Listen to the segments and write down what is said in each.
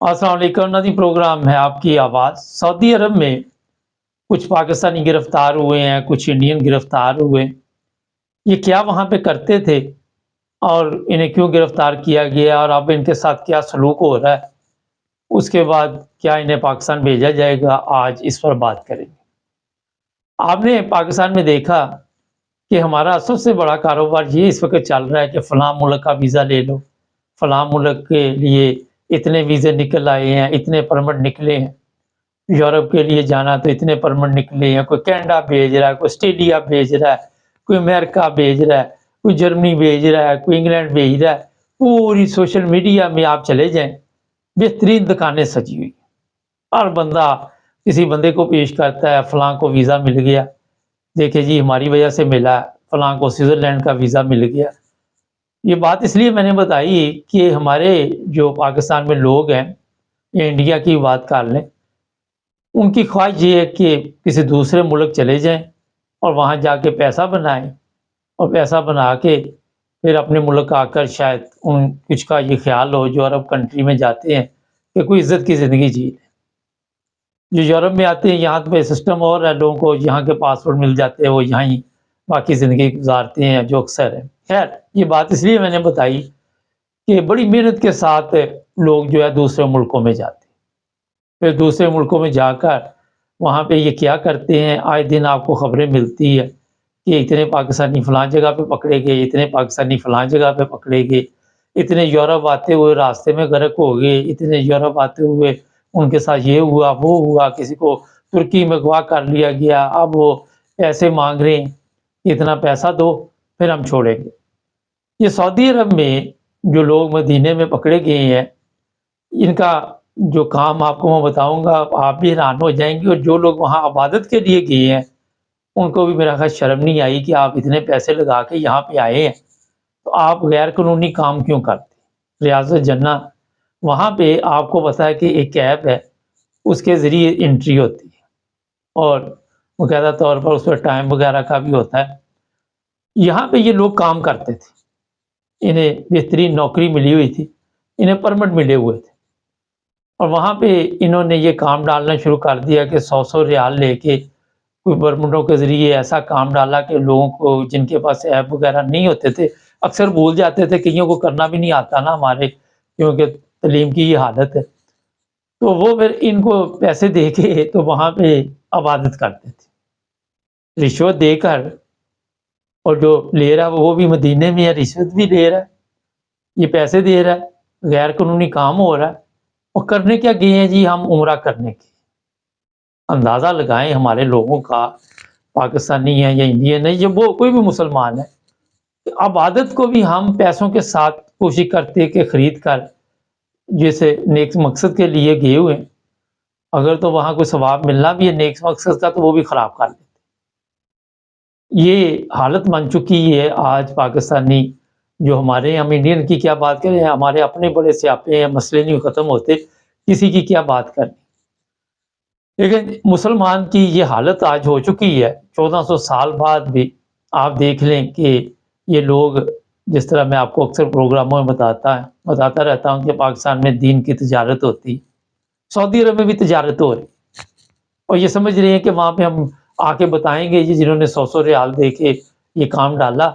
अस्सलाम वालेकुम नाज़रीन, प्रोग्राम है आपकी आवाज़। सऊदी अरब में कुछ पाकिस्तानी गिरफ्तार हुए हैं, कुछ इंडियन गिरफ्तार हुए। ये क्या वहाँ पे करते थे और इन्हें क्यों गिरफ्तार किया गया और अब इनके साथ क्या सलूक हो रहा है, उसके बाद क्या इन्हें पाकिस्तान भेजा जाएगा, आज इस पर बात करेंगे। आपने पाकिस्तान में देखा कि हमारा सबसे बड़ा कारोबार ये इस वक़्त चल रहा है कि फ़लाँ मुल्क का वीज़ा ले लो, फ़लाँ मुल्क के लिए इतने वीज़े निकल आए हैं, इतने परमिट निकले हैं। यूरोप के लिए जाना तो इतने परमिट निकले हैं, कोई कनाडा भेज रहा है, कोई ऑस्ट्रेलिया भेज रहा है, कोई अमेरिका भेज रहा है, कोई जर्मनी भेज रहा है, कोई इंग्लैंड भेज रहा है। पूरी सोशल मीडिया में आप चले जाएँ, बेहतरीन दुकानें सजी हुई। हर बंदा किसी बंदे को पेश करता है, फलाँ को वीज़ा मिल गया, देखिए जी हमारी वजह से मिला, फलाँ को स्विट्ज़रलैंड का वीज़ा मिल गया। ये बात इसलिए मैंने बताई कि हमारे जो पाकिस्तान में लोग हैं या इंडिया की बात कर लें, उनकी ख्वाहिश ये है कि किसी दूसरे मुल्क चले जाएँ और वहाँ जाके पैसा बनाएँ और पैसा बना के फिर अपने मुल्क आकर शायद उन कुछ का ये ख़्याल हो जो अरब कंट्री में जाते हैं कि कोई इज़्ज़त की ज़िंदगी जी लें। जो यूरोप में आते हैं यहाँ पे सिस्टम और है, लोगों को यहाँ के पासपोर्ट मिल जाते हैं, वो यहाँ ही बाकी ज़िंदगी गुज़ारते हैं जो अक्सर है। ख़ैर ये बात इसलिए मैंने बताई कि बड़ी मेहनत के साथ लोग जो है दूसरे मुल्कों में जाते हैं। फिर दूसरे मुल्कों में जाकर वहाँ पे ये क्या करते हैं, आए दिन आपको खबरें मिलती है कि इतने पाकिस्तानी फलां जगह पे पकड़े गए, इतने पाकिस्तानी फलां जगह पे पकड़े गए, इतने यूरोप आते हुए रास्ते में गर्क हो गए, इतने यूरोप आते हुए उनके साथ ये हुआ, वो हुआ, किसी को तुर्की में अगवा कर लिया गया, अब वो पैसे माँग रहे हैं, इतना पैसा दो फिर हम छोड़ेंगे। ये सऊदी अरब में जो लोग मदीने में पकड़े गए हैं, इनका जो काम आपको मैं बताऊँगा, आप भी हैरान हो जाएँगे और जो लोग वहाँ इबादत के लिए गए हैं, उनको भी मेरा ख़्याल शर्म नहीं आई कि आप इतने पैसे लगा के यहाँ पे आए हैं, तो आप गैर कानूनी काम क्यों करते? रियासत जन्नह वहाँ पे आपको पता है कि एक ऐप है, उसके ज़रिए एंट्री होती है और बाकायदा तौर पर उसमें टाइम वग़ैरह का भी होता है। यहाँ पे ये लोग काम करते थे, इन्हें बेहतरीन नौकरी मिली हुई थी, इन्हें परमिट मिले हुए थे। और वहाँ पे इन्होंने ये काम डालना शुरू कर दिया कि 100-100 रियाल लेके कोई परमिटों के ज़रिए ऐसा काम डाला कि लोगों को जिनके पास ऐप वगैरह नहीं होते थे, अक्सर भूल जाते थे, कइयों को करना भी नहीं आता ना हमारे, क्योंकि तालीम की ये हालत है। तो वो फिर इनको पैसे दे के तो वहाँ पे इबादत करते थे, रिश्वत देकर। और जो ले रहा है वो भी मदीने में है, रिश्वत भी ले रहा है, ये पैसे दे रहा है, गैर कानूनी काम हो रहा है। और करने क्या गए हैं जी हम? उम्रा करने के। अंदाज़ा लगाएँ हमारे लोगों का, पाकिस्तानी है या इंडियन है या वो कोई भी मुसलमान है, कि इबादत को भी हम पैसों के साथ कोशिश करते हैं कि खरीद कर जैसे नेक मकसद के लिए गए हुए हैं, अगर तो वहाँ कोई सवाब मिलना भी है नेक मकसद का तो वो भी ख़राब कर देते। ये हालत बन चुकी है आज पाकिस्तानी जो हमारे, हम इंडियन की क्या बात करें, हमारे अपने बड़े स्यापे हैं, मसले नहीं ख़त्म होते, किसी की क्या बात करनी। लेकिन मुसलमान की ये हालत आज हो चुकी है, 1400 साल बाद भी आप देख लें कि ये लोग, जिस तरह मैं आपको अक्सर प्रोग्रामों में बताता रहता हूँ कि पाकिस्तान में दीन की तिजारत होती, सऊदी अरब में भी तिजारत हो रही और ये समझ रहे हैं कि वहाँ पे हम आके बताएँगे ये जिन्होंने 100-100 रियाल दे के ये काम डाला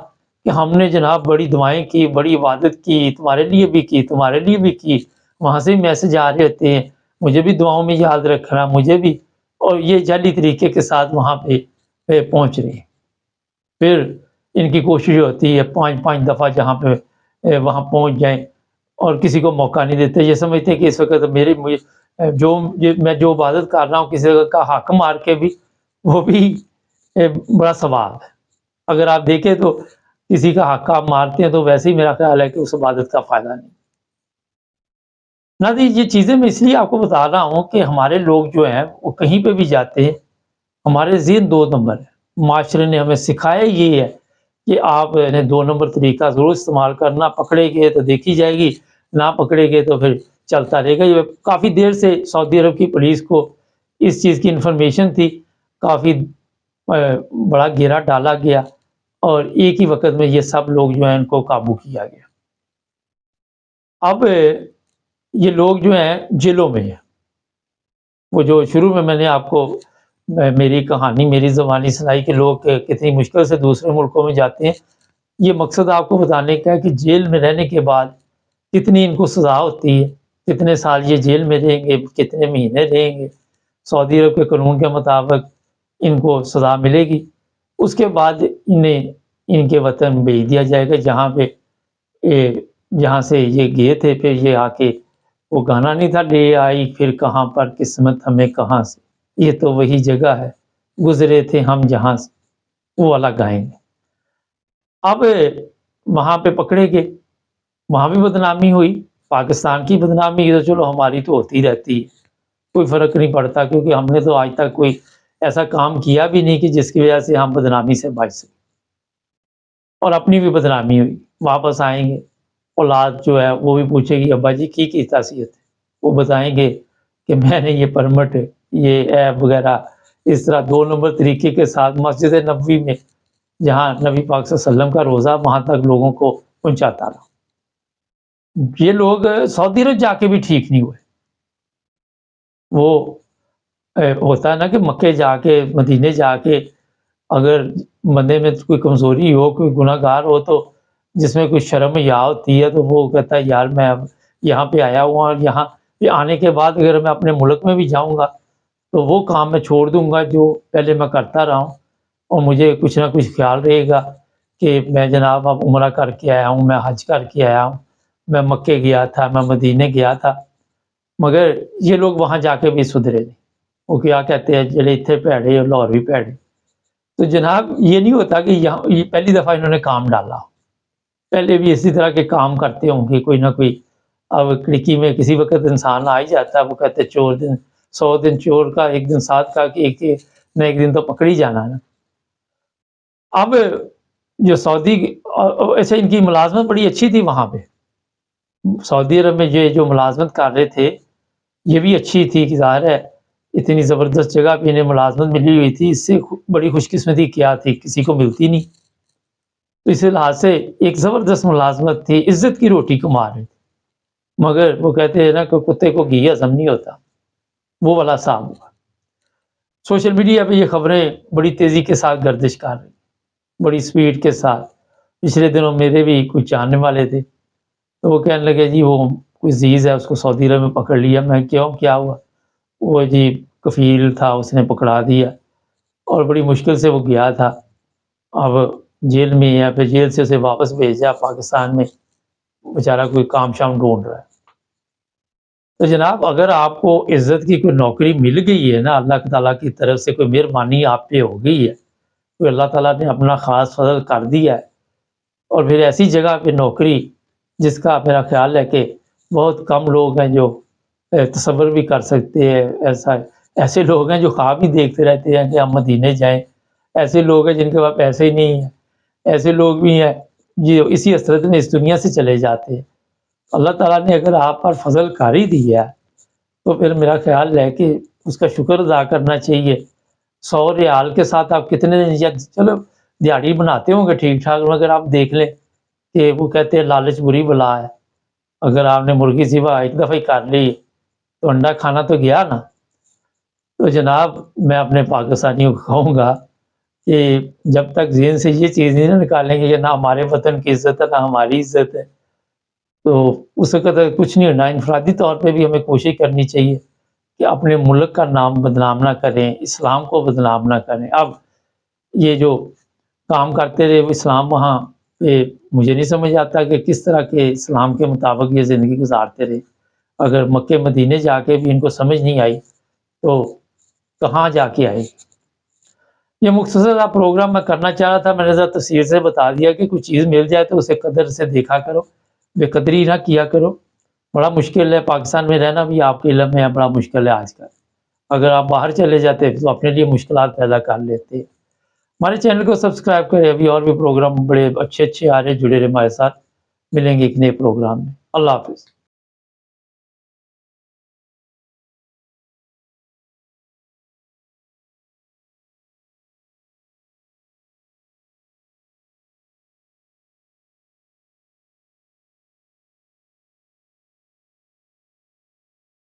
कि हमने जनाब बड़ी दुआएँ की, बड़ी इबादत की, तुम्हारे लिए भी की, तुम्हारे लिए भी की। वहाँ से भी मैसेज आ रहे होते हैं, मुझे भी दुआओं में याद रखना, मुझे भी। और ये जाली तरीके के साथ वहाँ पे पहुँच रहे हैं। फिर इनकी कोशिश होती है 5-5 दफ़ा जहाँ पे वहाँ पहुँच जाएँ और किसी को मौका नहीं देते। ये समझते हैं कि इस वक़्त मैं जो इबादत कर रहा हूँ किसी का हक मार के भी, वो भी बड़ा सवाब है। अगर आप देखें तो किसी का हक आप मारते हैं तो वैसे ही मेरा ख़्याल है कि उस इबादत का फ़ायदा नहीं। ना जी, ये चीज़ें मैं इसलिए आपको बता रहा हूँ कि हमारे लोग जो हैं वो कहीं पे भी जाते हैं, हमारे ज़हन 2 नंबर है। माशरे ने हमें सिखाया ये है कि आप 2 नंबर तरीका ज़रूर इस्तेमाल करना, पकड़े गए तो देखी जाएगी, ना पकड़े गए तो फिर चलता रहेगा। ये काफ़ी देर से सऊदी अरब की पुलिस को इस चीज़ की इन्फॉर्मेशन थी, काफ़ी बड़ा घेरा डाला गया और एक ही वक़्त में ये सब लोग जो हैं इनको काबू किया गया। अब یہ لوگ جو ہیں جیلوں میں ہیں. وہ جو شروع میں نے آپ کو میری کہانی میری زبانی سنائی کہ لوگ کتنی مشکل سے دوسرے ملکوں میں جاتے ہیں، یہ مقصد آپ کو بتانے کا ہے کہ جیل میں رہنے کے بعد کتنی ان کو سزا ہوتی ہے، کتنے سال یہ جیل میں رہیں گے، کتنے مہینے رہیں گے. سعودی عرب کے قانون کے مطابق ان کو سزا ملے گی. اس کے بعد انہیں ان کے وطن بھیج دیا جائے گا جہاں سے یہ گئے تھے. پھر یہ آ کے وہ گانا نہیں تھا لے آئی پھر کہاں پر قسمت ہمیں کہاں سے، یہ تو وہی جگہ ہے گزرے تھے ہم جہاں سے، وہ والا گائیں گے. اب وہاں پہ پکڑے گئے، وہاں بھی بدنامی ہوئی. پاکستان کی بدنامی تو چلو ہماری تو ہوتی رہتی ہے، کوئی فرق نہیں پڑتا، کیونکہ ہم نے تو آج تک کوئی ایسا کام کیا بھی نہیں کہ جس کی وجہ سے ہم بدنامی سے بچ سکیں. اور اپنی بھی بدنامی ہوئی. واپس آئیں گے، اولاد جو ہے وہ بھی پوچھے گی ابا جی کی تاثیت ہے، وہ بتائیں گے کہ میں نے یہ پرمٹ یہ ایپ وغیرہ اس طرح 2 نمبر طریقے کے ساتھ مسجد نبوی میں جہاں نبی پاک صلی اللہ علیہ وسلم کا روزہ وہاں تک لوگوں کو پہنچاتا رہا. یہ لوگ سعودی عرب جا کے بھی ٹھیک نہیں ہوئے. وہ ہوتا ہے نا کہ مکے جا کے مدینے جا کے اگر بندے میں کوئی کمزوری ہو، کوئی گناہ گار ہو، تو جس میں کوئی شرم یا ہوتی ہے تو وہ کہتا ہے یار میں اب یہاں پہ آیا ہوا اور یہاں پہ آنے کے بعد اگر میں اپنے ملک میں بھی جاؤں گا تو وہ کام میں چھوڑ دوں گا جو پہلے میں کرتا رہا ہوں، اور مجھے کچھ نہ کچھ خیال رہے گا کہ میں جناب اب عمرہ کر کے آیا ہوں، میں حج کر کے آیا ہوں، میں مکے گیا تھا، میں مدینے گیا تھا. مگر یہ لوگ وہاں جا کے بھی سدھرے نہیں. وہ کیا کہتے ہیں جڑے اتنے پیڑے اور لاہور بھی پیڑے. تو جناب یہ نہیں ہوتا کہ یہاں یہ پہلی دفعہ انہوں نے کام ڈالا، پہلے بھی اسی طرح کے کام کرتے ہوں گے کوئی نہ کوئی. اب کھڑکی میں کسی وقت انسان آ ہی جاتا ہے، وہ کہتے ہیں چور دن 100 دن چور کا ایک دن ساتھ کا کہ ایک دن تو پکڑ ہی جانا نا. اب جو سعودی ایسے ان کی ملازمت بڑی اچھی تھی وہاں پہ سعودی عرب میں، یہ جو ملازمت کر رہے تھے یہ بھی اچھی تھی کہ ظاہر ہے اتنی زبردست جگہ پہ انہیں ملازمت ملی ہوئی تھی. اس سے بڑی خوش قسمتی کیا تھی، کسی کو ملتی نہیں. تو اس لحاظ سے ایک زبردست ملازمت تھی، عزت کی روٹی کما رہے تھے. مگر وہ کہتے ہیں نا کہ کتے کو گھی ہضم نہیں ہوتا، وہ والا صاحب ہوا. سوشل میڈیا پہ یہ خبریں بڑی تیزی کے ساتھ گردش کر رہی، بڑی سپیڈ کے ساتھ. پچھلے دنوں میرے بھی کچھ جاننے والے تھے تو وہ کہنے لگے جی وہ کوئی عزیز ہے اس کو سعودی عرب میں پکڑ لیا. میں کیوں کیا ہوا؟ وہ جی کفیل تھا اس نے پکڑا دیا اور بڑی مشکل سے وہ گیا تھا، اب جیل میں ہے، پھر جیل سے اسے واپس بھیجا پاکستان میں، بیچارہ کوئی کام شام ڈھونڈ رہا ہے. تو جناب اگر آپ کو عزت کی کوئی نوکری مل گئی ہے نا، اللہ تعالیٰ کی طرف سے کوئی مہربانی آپ پہ ہو گئی ہے، کوئی اللہ تعالیٰ نے اپنا خاص فضل کر دیا ہے، اور پھر ایسی جگہ پہ نوکری جس کا میرا خیال ہے کہ بہت کم لوگ ہیں جو تصور بھی کر سکتے ہیں. ایسے لوگ ہیں جو خواب ہی دیکھتے رہتے ہیں کہ ہم مدینے جائیں، ایسے لوگ ہیں جن کے پاس پیسے ہی نہیں ہیں، ایسے لوگ بھی ہیں جو اسی حسرت میں اس دنیا سے چلے جاتے ہیں. اللہ تعالیٰ نے اگر آپ پر فضل کر ہی دیا تو پھر میرا خیال ہے کہ اس کا شکر ادا کرنا چاہیے. 100 ریال کے ساتھ آپ کتنے دن یا چلو دیہڑی بناتے ہوں گے ٹھیک ٹھاک، مگر آپ دیکھ لیں کہ وہ کہتے ہیں لالچ بری بلا ہے. اگر آپ نے مرغی ذبح ایک دفعہ ہی کر لی تو انڈا کھانا تو گیا نا. تو جناب میں اپنے پاکستانیوں کو کہوں گا کہ جب تک ذہن سے یہ چیز نہیں نکالیں گے کہ نہ ہمارے وطن کی عزت ہے نہ ہماری عزت ہے، تو اس وقت کچھ نہیں ہونا. انفرادی طور پہ بھی ہمیں کوشش کرنی چاہیے کہ اپنے ملک کا نام بدنام نہ کریں، اسلام کو بدنام نہ کریں. اب یہ جو کام کرتے رہے وہ اسلام وہاں پہ مجھے نہیں سمجھ آتا کہ کس طرح کے اسلام کے مطابق یہ زندگی گزارتے رہے. اگر مکے مدینے جا کے بھی ان کو سمجھ نہیں آئی تو کہاں جا کے آئے. یہ مختصر سا پروگرام میں کرنا چاہ رہا تھا، میں نے ذرا تفصیل سے بتا دیا کہ کوئی چیز مل جائے تو اسے قدر سے دیکھا کرو، بے قدری نہ کیا کرو. بڑا مشکل ہے پاکستان میں رہنا بھی، آپ کے علم میں بڑا مشکل ہے آج کل. اگر آپ باہر چلے جاتے تو اپنے لیے مشکلات پیدا کر لیتے. ہمارے چینل کو سبسکرائب کریں، ابھی اور بھی پروگرام بڑے اچھے آ رہے، جڑے رہے ہمارے ساتھ. ملیں گے ایک نئے پروگرام میں. اللہ حافظ.